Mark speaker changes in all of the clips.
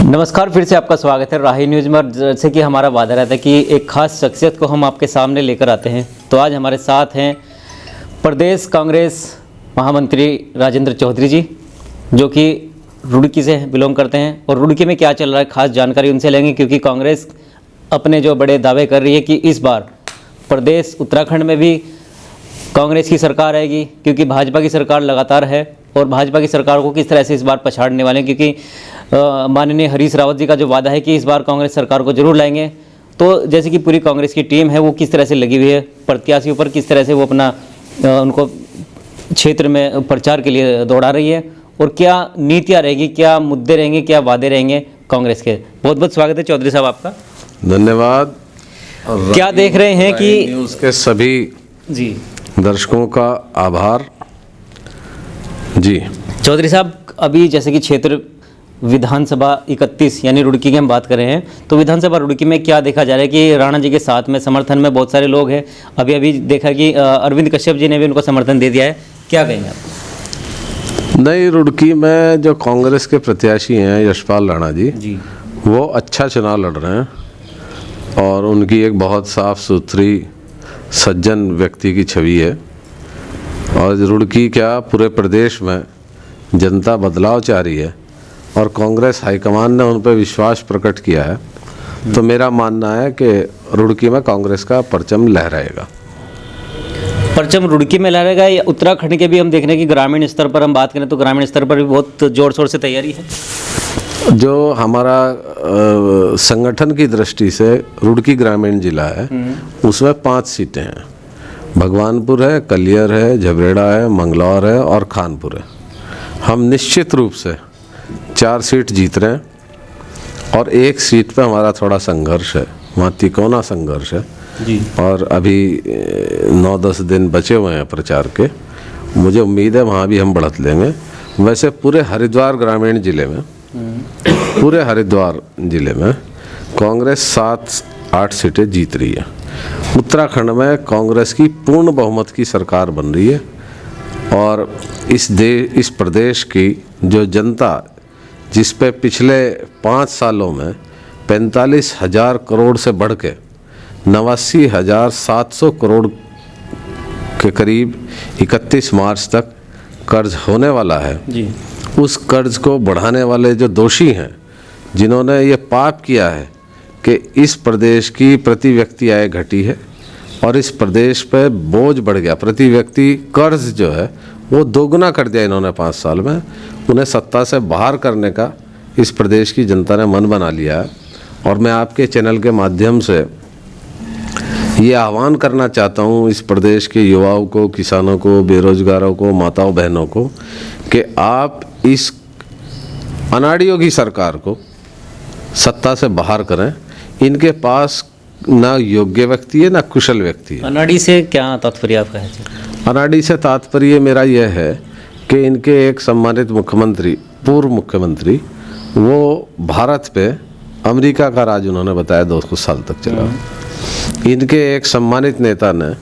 Speaker 1: नमस्कार, फिर से आपका स्वागत है राही न्यूज़ में। और जैसे कि हमारा वादा रहता है कि एक खास शख्सियत को हम आपके सामने लेकर आते हैं, तो आज हमारे साथ हैं प्रदेश कांग्रेस महामंत्री राजेंद्र चौधरी जी, जो कि रुड़की से बिलोंग करते हैं। और रुड़की में क्या चल रहा है खास जानकारी उनसे लेंगे, क्योंकि कांग्रेस अपने जो बड़े दावे कर रही है कि इस बार प्रदेश उत्तराखंड में भी कांग्रेस की सरकार आएगी, क्योंकि भाजपा की सरकार लगातार है। और भाजपा की सरकार को किस तरह से इस बार पछाड़ने वाले हैं, क्योंकि माननीय हरीश रावत जी का जो वादा है कि इस बार कांग्रेस सरकार को जरूर लाएंगे। तो जैसे कि पूरी कांग्रेस की टीम है वो किस तरह से लगी हुई है प्रत्याशियों पर, किस तरह से वो अपना उनको क्षेत्र में प्रचार के लिए दौड़ा रही है, और क्या नीतियाँ रहेगी, क्या मुद्दे रहेंगे, क्या वादे रहेंगे कांग्रेस के। बहुत बहुत स्वागत है चौधरी साहब आपका।
Speaker 2: धन्यवाद।
Speaker 1: क्या देख रहे हैं कि
Speaker 2: न्यूज़ के सभी
Speaker 1: जी
Speaker 2: दर्शकों का आभार जी।
Speaker 1: चौधरी साहब, अभी जैसे कि क्षेत्र विधानसभा 31 यानी रुड़की की हम बात कर रहे हैं, तो विधानसभा रुड़की में क्या देखा जा रहा है कि राणा जी के साथ में समर्थन में बहुत सारे लोग हैं। अभी देखा कि अरविंद कश्यप जी ने भी उनको समर्थन दे दिया है, क्या कहेंगे आप?
Speaker 2: नई रुड़की में जो कांग्रेस के प्रत्याशी हैं यशपाल राणा जी, वो अच्छा चुनाव लड़ रहे हैं और उनकी एक बहुत साफ सुथरी सज्जन व्यक्ति की छवि है। और रुड़की क्या पूरे प्रदेश में जनता बदलाव चाह रही है और कांग्रेस हाईकमान ने उन पर विश्वास प्रकट किया है। तो मेरा मानना है कि रुड़की में कांग्रेस का परचम लहराएगा।
Speaker 1: परचम रुड़की में लहराएगा या उत्तराखंड के भी हम देख रहे हैं कि ग्रामीण स्तर पर हम बात करें तो ग्रामीण स्तर पर भी बहुत जोर शोर से तैयारी है।
Speaker 2: जो हमारा संगठन की दृष्टि से रुड़की ग्रामीण जिला है, उसमें 5 सीटें हैं। भगवानपुर है, कलियर है, झबरेड़ा है, मंगलौर है और खानपुर है। हम निश्चित रूप से 4 सीट जीत रहे हैं और 1 सीट पे हमारा थोड़ा संघर्ष है, वहाँ तिकोना संघर्ष है
Speaker 1: जी।
Speaker 2: और अभी 9-10 दिन बचे हुए हैं प्रचार के। मुझे उम्मीद है वहाँ भी हम बढ़त लेंगे। वैसे पूरे हरिद्वार ग्रामीण जिले में पूरे हरिद्वार जिले में कांग्रेस 7-8 सीटें जीत रही है। उत्तराखंड में कांग्रेस की पूर्ण बहुमत की सरकार बन रही है और इस प्रदेश की जो जनता, जिस पे पिछले 5 सालों में 45,000 करोड़ से बढ़ के 89,700 करोड़ के करीब 31 मार्च तक कर्ज होने वाला है
Speaker 1: जी।
Speaker 2: उस कर्ज को बढ़ाने वाले जो दोषी हैं, जिन्होंने ये पाप किया है कि इस प्रदेश की प्रति व्यक्ति आय घटी है और इस प्रदेश पे बोझ बढ़ गया, प्रति व्यक्ति कर्ज जो है वो दोगुना कर दिया इन्होंने 5 साल में। उन्हें सत्ता से बाहर करने का इस प्रदेश की जनता ने मन बना लिया है। और मैं आपके चैनल के माध्यम से ये आह्वान करना चाहता हूँ इस प्रदेश के युवाओं को, किसानों को, बेरोजगारों को, माताओं बहनों को, कि आप इस अनाड़ियों की सरकार को सत्ता से बाहर करें। इनके पास ना योग्य व्यक्ति है ना कुशल व्यक्ति है।
Speaker 1: अनाड़ी से क्या तात्पर्य आपका है?
Speaker 2: अनाड़ी से तात्पर्य मेरा यह है कि इनके एक सम्मानित मुख्यमंत्री, पूर्व मुख्यमंत्री, वो भारत पे अमेरिका का राज उन्होंने बताया 2 साल तक चला। इनके एक सम्मानित नेता ने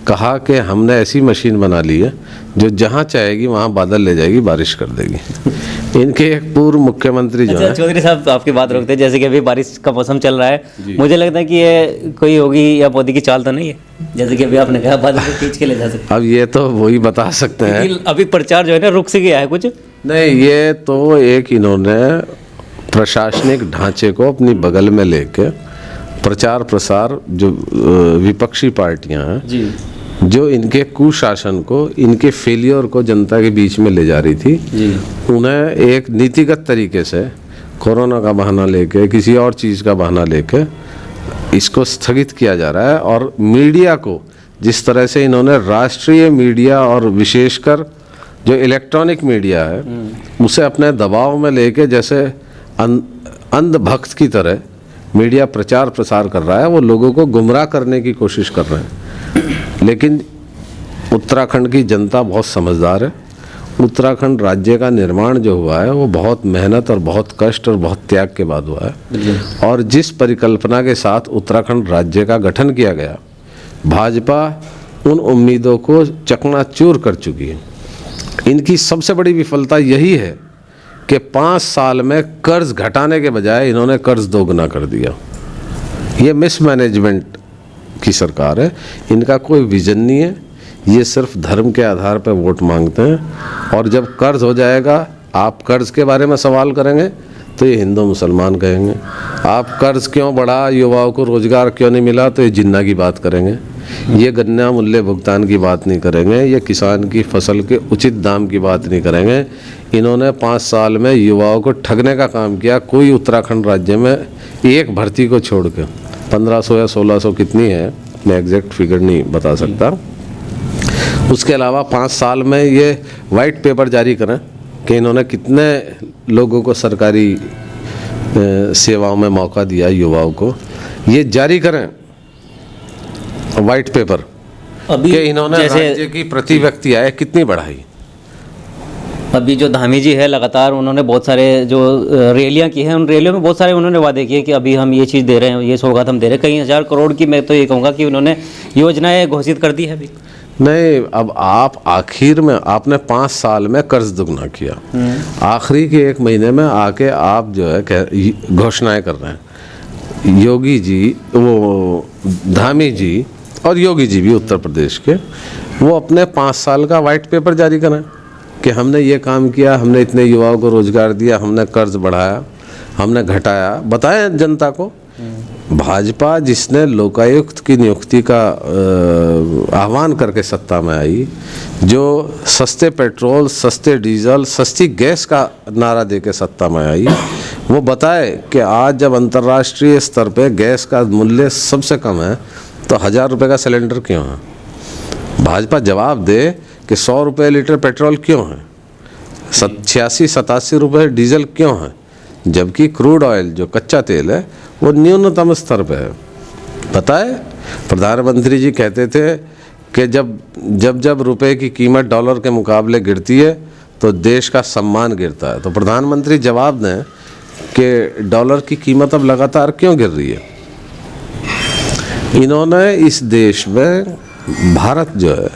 Speaker 2: कहा कि हमने ऐसी मशीन बना ली है जो जहाँ चाहेगी वहाँ बादल ले जाएगी, बारिश कर देगी। इनके एक पूर्व मुख्यमंत्री जो है।
Speaker 1: चौधरी साहब, आपकी बात रोकते हैं, जैसे कि अभी बारिश का मौसम चल रहा है, मुझे लगता है कि ये कोई होगी या मोदी की चाल तो नहीं है, जैसे कि अभी आपने कहा बादल को खींच के ले जा सकते।
Speaker 2: अब ये तो वही बता सकते हैं।
Speaker 1: अभी प्रचार जो है ना रुक से गया है कुछ
Speaker 2: नहीं, ये तो एक इन्होंने प्रशासनिक ढांचे को अपनी बगल में लेके प्रचार प्रसार, जो विपक्षी पार्टियां हैं, जो इनके कुशासन को, इनके फेलियर को जनता के बीच में ले जा रही थी, उन्हें एक नीतिगत तरीके से कोरोना का बहाना लेके, किसी और चीज़ का बहाना लेके इसको स्थगित किया जा रहा है। और मीडिया को जिस तरह से इन्होंने राष्ट्रीय मीडिया और विशेषकर जो इलेक्ट्रॉनिक मीडिया है उसे अपने दबाव में लेके, जैसे अंधभक्त की तरह मीडिया प्रचार प्रसार कर रहा है, वो लोगों को गुमराह करने की कोशिश कर रहे हैं। लेकिन उत्तराखंड की जनता बहुत समझदार है। उत्तराखंड राज्य का निर्माण जो हुआ है वो बहुत मेहनत और बहुत कष्ट और बहुत त्याग के बाद हुआ है। और जिस परिकल्पना के साथ उत्तराखंड राज्य का गठन किया गया, भाजपा उन उम्मीदों को चकनाचूर कर चुकी है। इनकी सबसे बड़ी विफलता यही है कि 5 साल में कर्ज घटाने के बजाय इन्होंने कर्ज दोगुना कर दिया। ये मिसमैनेजमेंट की सरकार है, इनका कोई विजन नहीं है, ये सिर्फ धर्म के आधार पर वोट मांगते हैं। और जब कर्ज हो जाएगा, आप कर्ज के बारे में सवाल करेंगे तो ये हिंदू मुसलमान कहेंगे, आप कर्ज क्यों बढ़ा, युवाओं को रोजगार क्यों नहीं मिला, तो ये जिन्ना की बात करेंगे। ये गन्ना मूल्य भुगतान की बात नहीं करेंगे, ये किसान की फसल के उचित दाम की बात नहीं करेंगे। इन्होंने 5 साल में युवाओं को ठगने का काम किया। कोई उत्तराखंड राज्य में एक भर्ती को छोड़ के 1500 या 1600 कितनी है, मैं एग्जैक्ट फिगर नहीं बता सकता। उसके अलावा 5 साल में ये वाइट पेपर जारी करें कि इन्होंने कितने लोगों को सरकारी सेवाओं में मौका दिया, युवाओं को ये जारी करें वाइट पेपर
Speaker 1: अभी
Speaker 2: कि इन्होंने राज्य की प्रति व्यक्ति आय कितनी बढ़ाई।
Speaker 1: अभी जो धामी जी है, लगातार उन्होंने बहुत सारे जो रैलियां की हैं, उन रैलियों में बहुत सारे उन्होंने वादे किए कि अभी हम ये चीज़ दे रहे हैं, ये सौगात हम दे रहे हैं, कई हज़ार करोड़ की, मैं तो ये कहूँगा कि उन्होंने योजनाएं घोषित कर दी है अभी।
Speaker 2: नहीं, अब आप आखिर में आपने 5 साल में कर्ज दुगना किया, आखिरी के 1 महीने में आके आप जो है घोषणाएं कर रहे हैं। योगी जी, वो धामी जी और योगी जी भी उत्तर प्रदेश के, वो अपने 5 साल का वाइट पेपर जारी करें कि हमने ये काम किया, हमने इतने युवाओं को रोजगार दिया, हमने कर्ज बढ़ाया, हमने घटाया, बताएं जनता को। भाजपा जिसने लोकायुक्त की नियुक्ति का आह्वान करके सत्ता में आई, जो सस्ते पेट्रोल, सस्ते डीजल, सस्ती गैस का नारा देके सत्ता में आई, वो बताए कि आज जब अंतर्राष्ट्रीय स्तर पे गैस का मूल्य सबसे कम है तो 1000 रुपये का सिलेंडर क्यों है। भाजपा जवाब दे कि 100 रुपये लीटर पेट्रोल क्यों है, 86-87 रुपये डीजल क्यों है, जबकि क्रूड ऑयल जो कच्चा तेल है वो न्यूनतम स्तर पे है। पता है, प्रधानमंत्री जी कहते थे कि जब रुपए की कीमत डॉलर के मुकाबले गिरती है तो देश का सम्मान गिरता है। तो प्रधानमंत्री जवाब दें कि डॉलर की कीमत अब लगातार क्यों गिर रही है। इन्होंने इस देश में भारत जो है,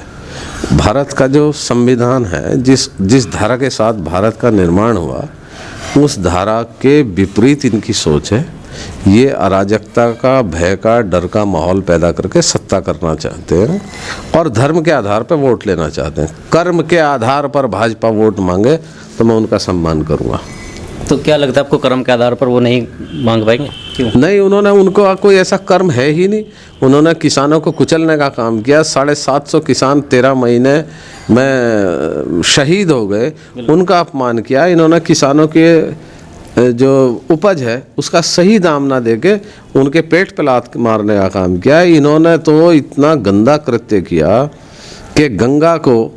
Speaker 2: भारत का जो संविधान है, जिस धारा के साथ भारत का निर्माण हुआ, उस धारा के विपरीत इनकी सोच है। ये अराजकता का, भय का, डर का माहौल पैदा करके सत्ता करना चाहते हैं और धर्म के आधार पर वोट लेना चाहते हैं। कर्म के आधार पर भाजपा वोट मांगे तो मैं उनका सम्मान करूँगा।
Speaker 1: तो क्या लगता है आपको, कर्म के आधार पर वो नहीं मांग पाएंगे? क्यों नहीं?
Speaker 2: उनको कोई ऐसा कर्म है ही नहीं। उन्होंने किसानों को कुचलने का काम किया। 750 किसान 13 महीने में शहीद हो गए, उनका अपमान किया। इन्होंने किसानों के जो उपज है उसका सही दाम ना देके उनके पेट पे लात मारने का काम किया। इन्होंने तो इतना गंदा कृत्य किया कि गंगा को,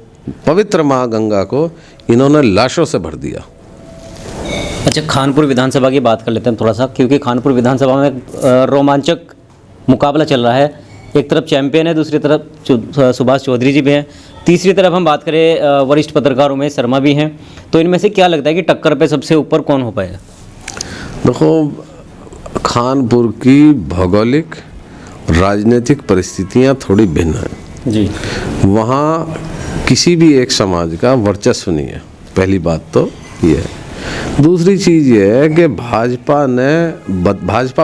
Speaker 2: पवित्र माँ गंगा को इन्होंने लाशों से भर दिया।
Speaker 1: अच्छा, कानपुर विधानसभा की बात कर लेते हैं थोड़ा सा, क्योंकि कानपुर विधानसभा में रोमांचक मुकाबला चल रहा है। एक तरफ चैंपियन है, दूसरी तरफ सुभाष चौधरी जी भी हैं, तीसरी तरफ हम बात करें वरिष्ठ पत्रकार उमेश शर्मा भी हैं। तो इनमें से क्या लगता है कि टक्कर पे सबसे ऊपर कौन हो पाएगा?
Speaker 2: देखो, कानपुर की भौगोलिक राजनीतिक परिस्थितियाँ थोड़ी भिन्न हैं
Speaker 1: जी।
Speaker 2: वहाँ किसी भी एक समाज का वर्चस्व नहीं है, पहली बात तो ये है। दूसरी चीज़ ये है कि भाजपा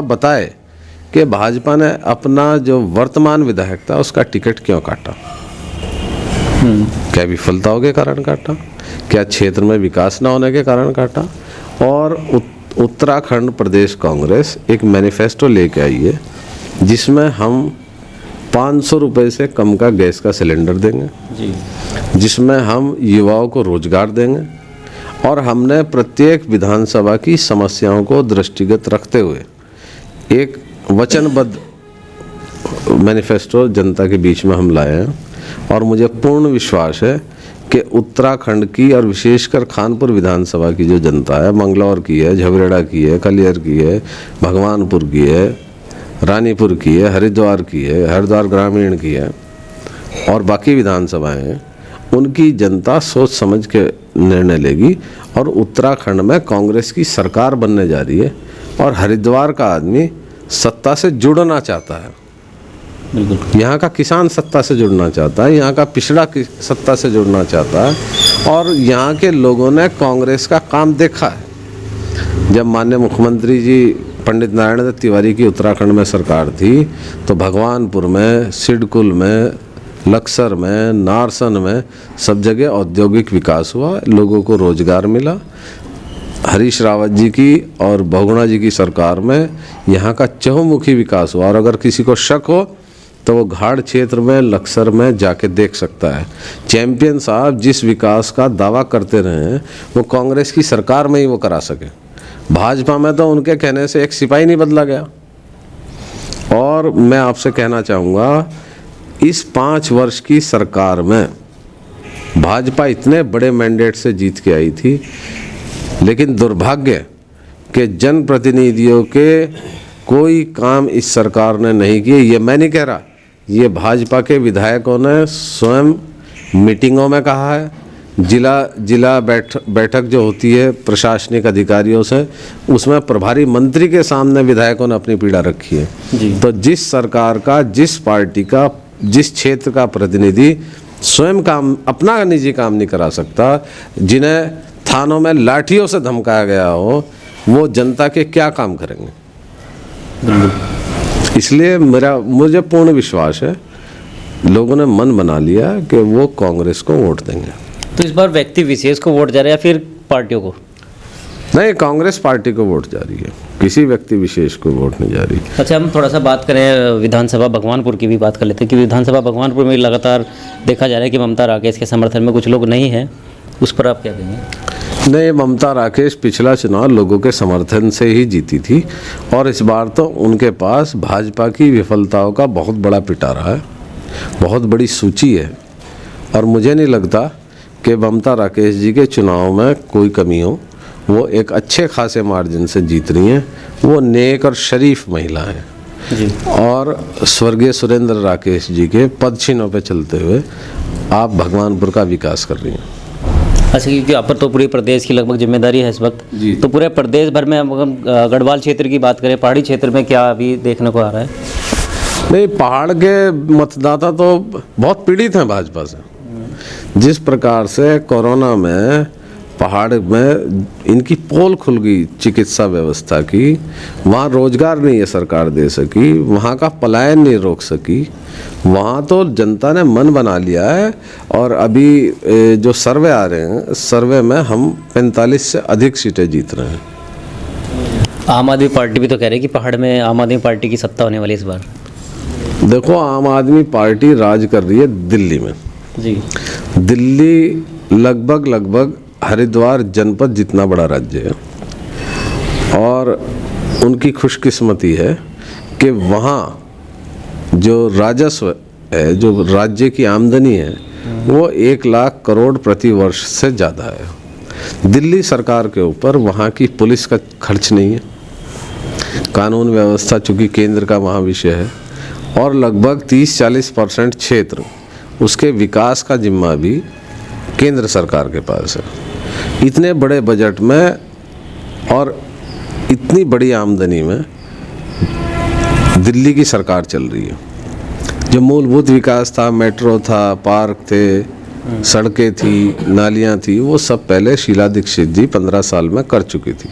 Speaker 2: बताए कि भाजपा ने अपना जो वर्तमान विधायक था उसका टिकट क्यों काटा। क्या विफलताओं के कारण काटा, क्या क्षेत्र में विकास न होने के कारण काटा। और उत्तराखंड प्रदेश कांग्रेस एक मैनिफेस्टो लेके आई है जिसमें हम 500 रुपये से कम का गैस का सिलेंडर देंगे जी, जिसमें हम युवाओं को रोजगार देंगे, और हमने प्रत्येक विधानसभा की समस्याओं को दृष्टिगत रखते हुए एक वचनबद्ध मैनिफेस्टो जनता के बीच में हम लाए हैं। और मुझे पूर्ण विश्वास है कि उत्तराखंड की और विशेषकर कानपुर विधानसभा की जो जनता है, मंगलौर की है, झबरेड़ा की है, कलियर की है, भगवानपुर की है, रानीपुर की है, हरिद्वार की है, हरिद्वार ग्रामीण की है और बाकी विधानसभाएं हैं, उनकी जनता सोच समझ के निर्णय लेगी। और उत्तराखंड में कांग्रेस की सरकार बनने जा रही है और हरिद्वार का आदमी सत्ता से जुड़ना चाहता है।
Speaker 1: बिल्कुल।
Speaker 2: यहाँ का किसान सत्ता से जुड़ना चाहता है, यहाँ का पिछड़ा सत्ता से जुड़ना चाहता है। और यहाँ के लोगों ने कांग्रेस का काम देखा है। जब माननीय मुख्यमंत्री जी पंडित नारायण दत्त तिवारी की उत्तराखंड में सरकार थी, तो भगवानपुर में, सिडकुल में, लक्सर में, नारसन में सब जगह औद्योगिक विकास हुआ, लोगों को रोजगार मिला। हरीश रावत जी की और बहुगुणा जी की सरकार में यहाँ का चहुमुखी विकास हुआ। और अगर किसी को शक हो तो वो घाट क्षेत्र में, लक्सर में जाके देख सकता है। चैंपियन साहब जिस विकास का दावा करते रहे हैं वो कांग्रेस की सरकार में ही वो करा सके। भाजपा में तो उनके कहने से एक सिपाही नहीं बदला गया। और मैं आपसे कहना चाहूँगा, इस 5 वर्ष की सरकार में भाजपा इतने बड़े मैंडेट से जीत के आई थी, लेकिन दुर्भाग्य कि जनप्रतिनिधियों के कोई काम इस सरकार ने नहीं किए। ये मैं नहीं कह रहा, ये भाजपा के विधायकों ने स्वयं मीटिंगों में कहा है। जिला बैठक जो होती है प्रशासनिक अधिकारियों से, उसमें प्रभारी मंत्री के सामने विधायकों ने अपनी पीड़ा रखी है जी। तो जिस सरकार का, जिस पार्टी का, जिस क्षेत्र का प्रतिनिधि स्वयं काम, अपना निजी काम नहीं करा सकता, जिन्हें थानों में लाठियों से धमकाया गया हो, वो जनता के क्या काम करेंगे। इसलिए मुझे पूर्ण विश्वास है लोगों ने मन बना लिया कि वो कांग्रेस को वोट देंगे।
Speaker 1: तो इस बार व्यक्ति विशेष को वोट जा रहा है या फिर पार्टियों को?
Speaker 2: नहीं, कांग्रेस पार्टी को वोट जा रही है, किसी व्यक्ति विशेष को वोट नहीं जा रही।
Speaker 1: अच्छा, हम थोड़ा सा बात करें विधानसभा भगवानपुर की भी बात कर लेते हैं कि विधानसभा भगवानपुर में लगातार देखा जा रहा है कि ममता राकेश के समर्थन में कुछ लोग नहीं हैं, उस पर आप क्या कहेंगे?
Speaker 2: नहीं, ममता राकेश पिछला चुनाव लोगों के समर्थन से ही जीती थी और इस बार तो उनके पास भाजपा की विफलताओं का बहुत बड़ा पिटारा है, बहुत बड़ी सूची है। और मुझे नहीं लगता कि ममता राकेश जी के चुनाव में कोई कमी हो। वो एक अच्छे खासे मार्जिन से जीत रही हैं। वो नेक और शरीफ महिला हैं जी। और स्वर्गीय सुरेंद्र राकेश जी के पदचिन्हों पे चलते हुए आप भगवानपुर का विकास कर रही हैं।
Speaker 1: अच्छा, क्योंकि आप पर तो पूरे प्रदेश की लगभग जिम्मेदारी है इस वक्त जी। तो पूरे प्रदेश भर में हम गढ़वाल क्षेत्र की बात करें, पहाड़ी क्षेत्र में क्या अभी देखने को आ रहा है?
Speaker 2: नहीं, पहाड़ के मतदाता तो बहुत पीड़ित हैं भाजपा से। जिस प्रकार से कोरोना में पहाड़ में इनकी पोल खुल गई चिकित्सा व्यवस्था की, वहाँ रोजगार नहीं ये सरकार दे सकी, वहाँ का पलायन नहीं रोक सकी, वहाँ तो जनता ने मन बना लिया है। और अभी जो सर्वे आ रहे हैं, सर्वे में हम 45 से अधिक सीटें जीत रहे हैं।
Speaker 1: आम आदमी पार्टी भी तो कह रही है कि पहाड़ में आम आदमी पार्टी की सत्ता होने वाली इस बार।
Speaker 2: देखो, आम आदमी पार्टी राज कर रही है दिल्ली में
Speaker 1: जी।
Speaker 2: दिल्ली लगभग हरिद्वार जनपद जितना बड़ा राज्य है और उनकी खुशकिस्मती है कि वहाँ जो राजस्व है, जो राज्य की आमदनी है, वो 1 लाख करोड़ प्रति वर्ष से ज़्यादा है। दिल्ली सरकार के ऊपर वहाँ की पुलिस का खर्च नहीं है, कानून व्यवस्था चूँकि केंद्र का वहाँ विषय है और लगभग 30-40% क्षेत्र उसके विकास का जिम्मा भी केंद्र सरकार के पास है। इतने बड़े बजट में और इतनी बड़ी आमदनी में दिल्ली की सरकार चल रही है। जो मूलभूत विकास था, मेट्रो था, पार्क थे, सड़कें थी, नालियां थी, वो सब पहले शीला दीक्षित जी 15 साल में कर चुकी थी।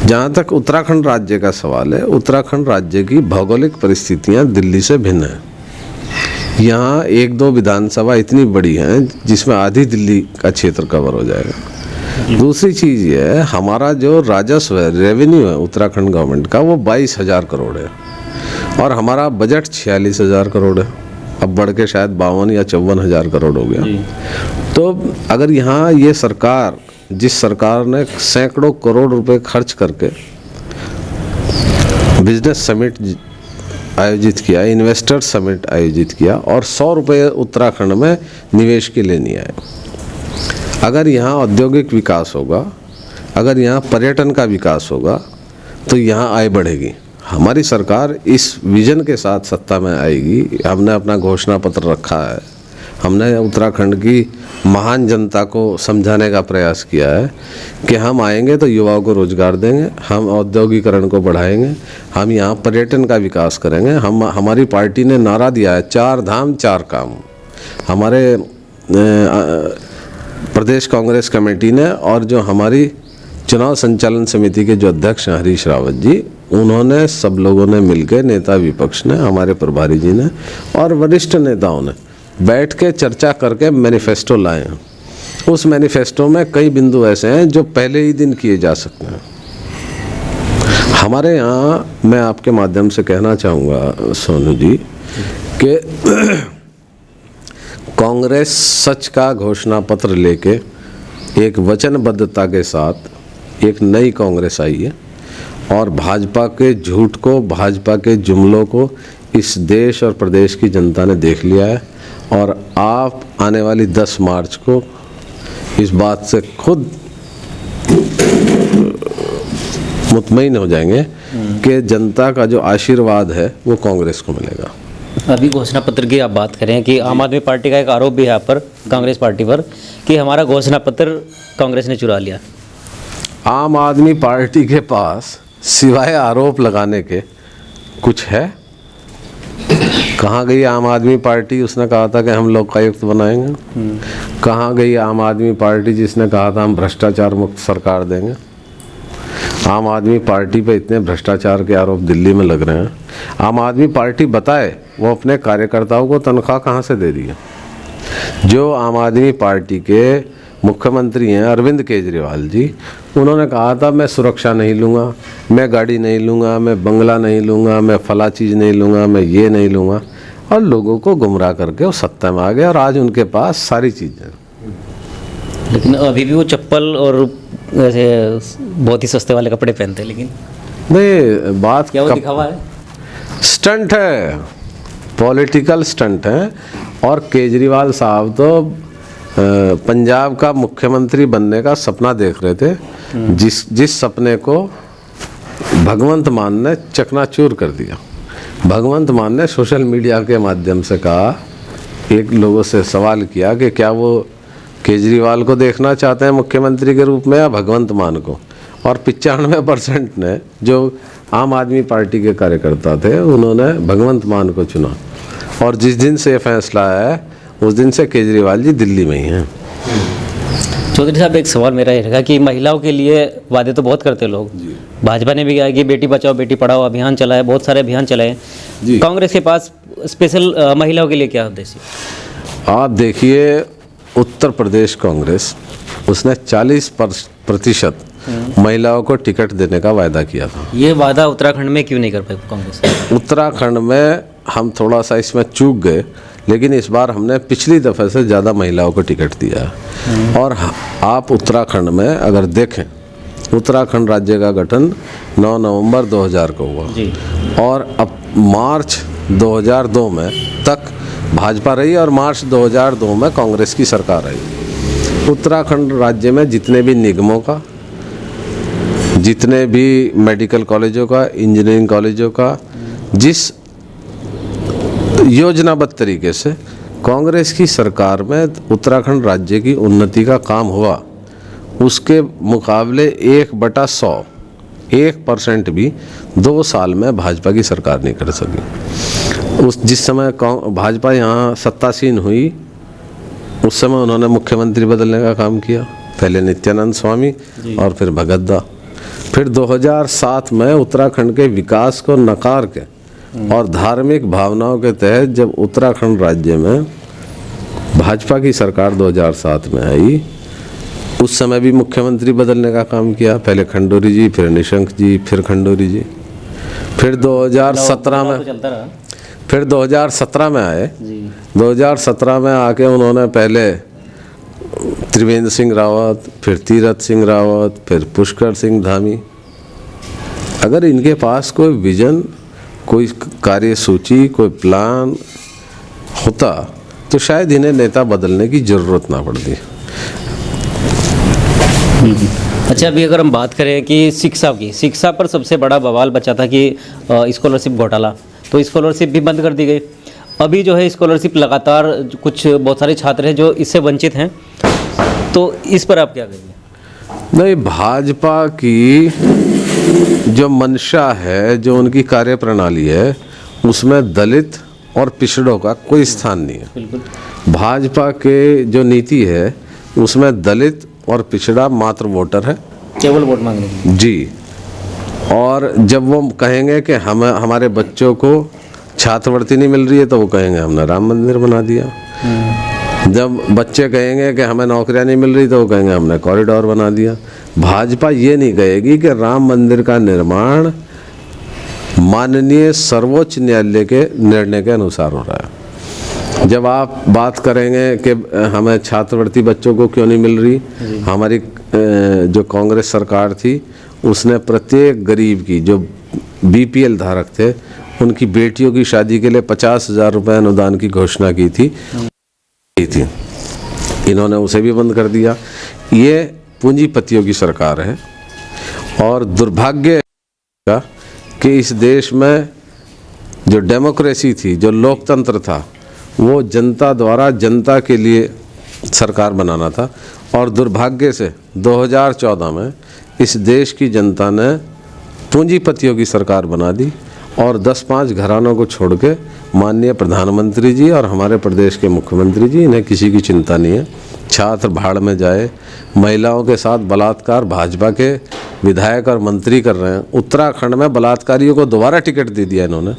Speaker 2: जहाँ तक उत्तराखंड राज्य का सवाल है, उत्तराखंड राज्य की भौगोलिक परिस्थितियाँ दिल्ली से भिन्न हैं। यहाँ 1-2 विधानसभा इतनी बड़ी हैं जिसमें आधी दिल्ली का क्षेत्र कवर हो जाएगा। दूसरी चीज़ ये है, हमारा जो राजस्व है, रेवेन्यू है उत्तराखंड गवर्नमेंट का, वो 22,000 करोड़ है और हमारा बजट 46,000 करोड़ है। अब बढ़ के शायद 52 या 54,000 करोड़ हो गया। तो अगर यहाँ ये सरकार, जिस सरकार ने सैकड़ों करोड़ रुपए खर्च करके बिजनेस समिट आयोजित किया, इन्वेस्टर समिट आयोजित किया और 100 रुपये उत्तराखंड में निवेश के लिए नहीं आए। अगर यहाँ औद्योगिक विकास होगा, अगर यहाँ पर्यटन का विकास होगा, तो यहाँ आय बढ़ेगी। हमारी सरकार इस विजन के साथ सत्ता में आएगी। हमने अपना घोषणा पत्र रखा है हमने उत्तराखंड की महान जनता को समझाने का प्रयास किया है कि हम आएंगे तो युवाओं को रोजगार देंगे, हम औद्योगिकरण को बढ़ाएंगे, हम यहाँ पर्यटन का विकास करेंगे। हमारी पार्टी ने नारा दिया है 4 धाम 4 काम। हमारे प्रदेश कांग्रेस कमेटी ने और जो हमारी चुनाव संचालन समिति के जो अध्यक्ष हैं हरीश रावत जी, उन्होंने सब लोगों ने मिलकर, नेता विपक्ष ने, हमारे प्रभारी जी ने और वरिष्ठ नेताओं ने बैठ के चर्चा करके मैनिफेस्टो लाए हैं। उस मैनिफेस्टो में कई बिंदु ऐसे हैं जो पहले ही दिन किए जा सकते हैं। हमारे यहाँ, मैं आपके माध्यम से कहना चाहूँगा सोनू जी कि कांग्रेस सच का घोषणा पत्र लेके एक वचनबद्धता के साथ एक नई कांग्रेस आई है और भाजपा के झूठ को, भाजपा के जुमलों को इस देश और प्रदेश की जनता ने देख लिया है। और आप आने वाली 10 मार्च को इस बात से खुद मुतमईन हो जाएंगे कि जनता का जो आशीर्वाद है वो कांग्रेस को मिलेगा।
Speaker 1: अभी घोषणा पत्र की आप बात करें कि आम आदमी पार्टी का एक आरोप भी है यहाँ पर कांग्रेस पार्टी पर कि हमारा घोषणा पत्र कांग्रेस ने चुरा लिया।
Speaker 2: आम आदमी पार्टी के पास सिवाय आरोप लगाने के कुछ है? कहाँ गई आम आदमी पार्टी? उसने कहा था कि हम लोकायुक्त बनाएंगे। कहाँ गई आम आदमी पार्टी जिसने कहा था हम भ्रष्टाचार मुक्त सरकार देंगे? आम आदमी पार्टी पे इतने भ्रष्टाचार के आरोप दिल्ली में लग रहे हैं। आम आदमी पार्टी बताए वो अपने कार्यकर्ताओं को तनख्वाह कहाँ से दे रही है? जो आम आदमी पार्टी के मुख्यमंत्री हैं अरविंद केजरीवाल जी, उन्होंने कहा था मैं सुरक्षा नहीं लूँगा, मैं गाड़ी नहीं लूँगा, मैं बंगला नहीं लूँगा, मैं फला चीज़ नहीं लूँगा, मैं ये नहीं लूँगा, और लोगों को गुमराह करके वो सत्ता में आ गए और आज उनके पास सारी चीज़ें।
Speaker 1: लेकिन अभी भी वो चप्पल और ऐसे बहुत ही सस्ते वाले कपड़े पहनते हैं। लेकिन
Speaker 2: नहीं, बात
Speaker 1: क्या वो दिखावा है?
Speaker 2: स्टंट है, पॉलिटिकल स्टंट है। और केजरीवाल साहब तो पंजाब का मुख्यमंत्री बनने का सपना देख रहे थे, जिस सपने को भगवंत मान ने चकनाचूर कर दिया। भगवंत मान ने सोशल मीडिया के माध्यम से कहा, एक लोगों से सवाल किया कि क्या वो केजरीवाल को देखना चाहते हैं मुख्यमंत्री के रूप में या भगवंत मान को, और 95% ने, जो आम आदमी पार्टी के कार्यकर्ता थे, उन्होंने भगवंत मान को चुना। और जिस दिन से ये फैसला है उस दिन से केजरीवाल जी दिल्ली में ही हैं।
Speaker 1: चौधरी साहब, एक सवाल मेरा ये रहेगा कि महिलाओं के लिए वादे तो बहुत करते लोग, भाजपा ने भी कहा कि बेटी बचाओ बेटी पढ़ाओ अभियान चलाए, बहुत सारे अभियान चलाए। कांग्रेस के पास स्पेशल महिलाओं के लिए क्या उद्देश्य?
Speaker 2: आप देखिए, उत्तर प्रदेश कांग्रेस, उसने 40% महिलाओं को टिकट देने का वायदा किया था।
Speaker 1: ये वादा उत्तराखंड में क्यों नहीं कर पाई कांग्रेस?
Speaker 2: उत्तराखंड में हम थोड़ा सा इसमें चूक गए, लेकिन इस बार हमने पिछली दफ़े से ज़्यादा महिलाओं को टिकट दिया है। और आप उत्तराखंड में अगर देखें, उत्तराखंड राज्य का गठन 9 नवंबर 2000 को हुआ जी। और अब मार्च 2002 में तक भाजपा रही और मार्च 2002 में कांग्रेस की सरकार आई। उत्तराखंड राज्य में जितने भी निगमों का, जितने भी मेडिकल कॉलेजों का, इंजीनियरिंग कॉलेजों का, जिस योजनाबद्ध तरीके से कांग्रेस की सरकार में उत्तराखंड राज्य की उन्नति का काम हुआ, उसके मुकाबले 1/100% भी 2 साल में भाजपा की सरकार नहीं कर सकी। जिस समय भाजपा यहाँ सत्तासीन हुई, उस समय उन्होंने मुख्यमंत्री बदलने का काम किया, पहले नित्यानंद स्वामी और फिर भगत दा। फिर 2007 में उत्तराखंड के विकास को नकार के और धार्मिक भावनाओं के तहत जब उत्तराखंड राज्य में भाजपा की सरकार 2007 में आई, उस समय भी मुख्यमंत्री बदलने का काम किया, पहले खंडूरी जी, फिर निशंक जी, फिर खंडूरी जी। फिर 2017 में आए। 2017 में आके उन्होंने पहले त्रिवेंद्र सिंह रावत, फिर तीरथ सिंह रावत, फिर पुष्कर सिंह धामी। अगर इनके पास कोई विजन, कोई कार्यसूची, कोई प्लान होता तो शायद इन्हें नेता बदलने की ज़रूरत ना पड़ती।
Speaker 1: अच्छा, अभी अगर हम बात करें कि शिक्षा पर सबसे बड़ा बवाल बचा था कि स्कॉलरशिप घोटाला, तो स्कॉलरशिप भी बंद कर दी गई। अभी जो है स्कॉलरशिप लगातार कुछ बहुत सारे छात्र हैं जो इससे वंचित हैं, तो इस पर आप क्या कहेंगे?
Speaker 2: नहीं, भाजपा की जो मंशा है, जो उनकी कार्यप्रणाली है, उसमें दलित और पिछड़ों का कोई स्थान नहीं है।
Speaker 1: बिल्कुल।
Speaker 2: भाजपा के जो नीति है उसमें दलित और पिछड़ा मात्र वोटर है,
Speaker 1: केवल वोट मांगने की।
Speaker 2: जी। और जब वो कहेंगे कि हमारे बच्चों को छात्रवृत्ति नहीं मिल रही है तो वो कहेंगे हमने राम मंदिर बना दिया। जब बच्चे कहेंगे कि हमें नौकरियां नहीं मिल रही तो वो कहेंगे हमने कॉरिडोर बना दिया। भाजपा ये नहीं कहेगी कि राम मंदिर का निर्माण माननीय सर्वोच्च न्यायालय के निर्णय के अनुसार हो रहा है। जब आप बात करेंगे कि हमें छात्रवृत्ति बच्चों को क्यों नहीं मिल रही, हमारी जो कांग्रेस सरकार थी उसने प्रत्येक गरीब की, जो बीपीएल धारक थे, उनकी बेटियों की शादी के लिए 50,000 रुपये अनुदान की घोषणा की थी। इन्होंने उसे भी बंद कर दिया। ये पूंजीपतियों की सरकार है और दुर्भाग्य का कि इस देश में जो डेमोक्रेसी थी, जो लोकतंत्र था, वो जनता द्वारा जनता के लिए सरकार बनाना था। और दुर्भाग्य से 2014 में इस देश की जनता ने पूंजीपतियों की सरकार बना दी और 10-5 घरानों को छोड़ के माननीय प्रधानमंत्री जी और हमारे प्रदेश के मुख्यमंत्री जी, इन्हें किसी की चिंता नहीं है। छात्र भाड़ में जाए, महिलाओं के साथ बलात्कार भाजपा के विधायक और मंत्री कर रहे हैं। उत्तराखंड में बलात्कारियों को दोबारा टिकट दे दिया इन्होंने।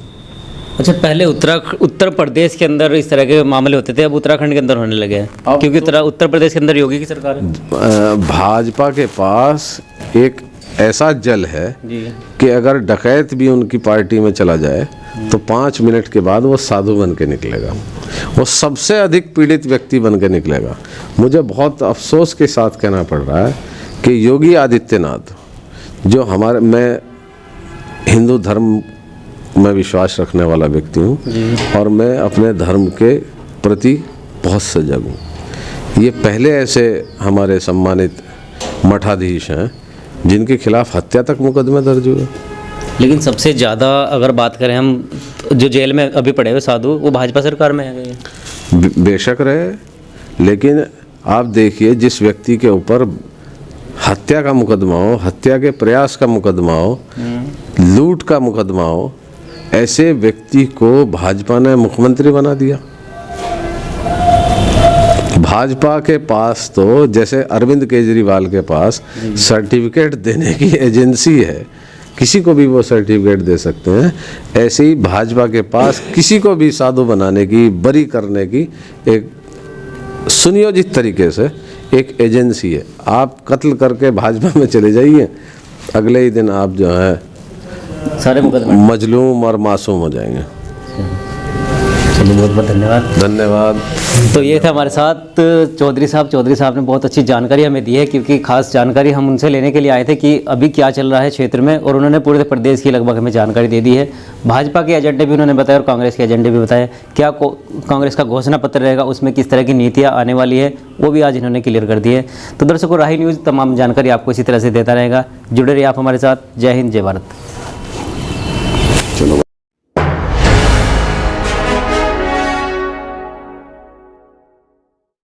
Speaker 1: अच्छा, पहले उत्तर प्रदेश के अंदर इस तरह के मामले होते थे, अब उत्तराखंड के अंदर होने लगे हैं, क्योंकि उत्तर प्रदेश के अंदर योगी की सरकार है।
Speaker 2: भाजपा के पास एक ऐसा जल है कि अगर डकैत भी उनकी पार्टी में चला जाए तो 5 मिनट के बाद वो साधु बन के निकलेगा, वो सबसे अधिक पीड़ित व्यक्ति बन के निकलेगा। मुझे बहुत अफसोस के साथ कहना पड़ रहा है कि योगी आदित्यनाथ, जो मैं हिंदू धर्म में विश्वास रखने वाला व्यक्ति हूँ और मैं अपने धर्म के प्रति बहुत सजग हूँ। ये पहले ऐसे हमारे सम्मानित मठाधीश हैं जिनके खिलाफ हत्या तक मुकदमे दर्ज हुए।
Speaker 1: लेकिन सबसे ज़्यादा अगर बात करें हम, जो जेल में अभी पड़े हुए साधु, वो भाजपा सरकार में है।
Speaker 2: बेशक रहे, लेकिन आप देखिए, जिस व्यक्ति के ऊपर हत्या का मुकदमा हो, हत्या के प्रयास का मुकदमा हो, लूट का मुकदमा हो, ऐसे व्यक्ति को भाजपा ने मुख्यमंत्री बना दिया। भाजपा के पास तो जैसे अरविंद केजरीवाल के पास सर्टिफिकेट देने की एजेंसी है, किसी को भी वो सर्टिफिकेट दे सकते हैं, ऐसे ही भाजपा के पास किसी को भी साधु बनाने की, बरी करने की एक सुनियोजित तरीके से एक एजेंसी है। आप कत्ल करके भाजपा में चले जाइए, अगले ही दिन आप जो है
Speaker 1: सारे मुकदमे
Speaker 2: मजलूम और मासूम हो जाएंगे।
Speaker 1: चलिए, बहुत बहुत धन्यवाद।
Speaker 2: धन्यवाद।
Speaker 1: तो ये थे हमारे साथ चौधरी साहब ने बहुत अच्छी जानकारी हमें दी है, क्योंकि खास जानकारी हम उनसे लेने के लिए आए थे कि अभी क्या चल रहा है क्षेत्र में, और उन्होंने पूरे प्रदेश की लगभग हमें जानकारी दे दी है। भाजपा के एजेंडे भी उन्होंने बताया और कांग्रेस के एजेंडे भी बताए। क्या कांग्रेस का घोषणा पत्र रहेगा, उसमें किस तरह की नीतियाँ आने वाली है, वो भी आज इन्होंने क्लियर कर दी है। तो दर्शकों, राही न्यूज़ तमाम जानकारी आपको इसी तरह से देता रहेगा। जुड़े रहिए आप हमारे साथ। जय हिंद, जय भारत।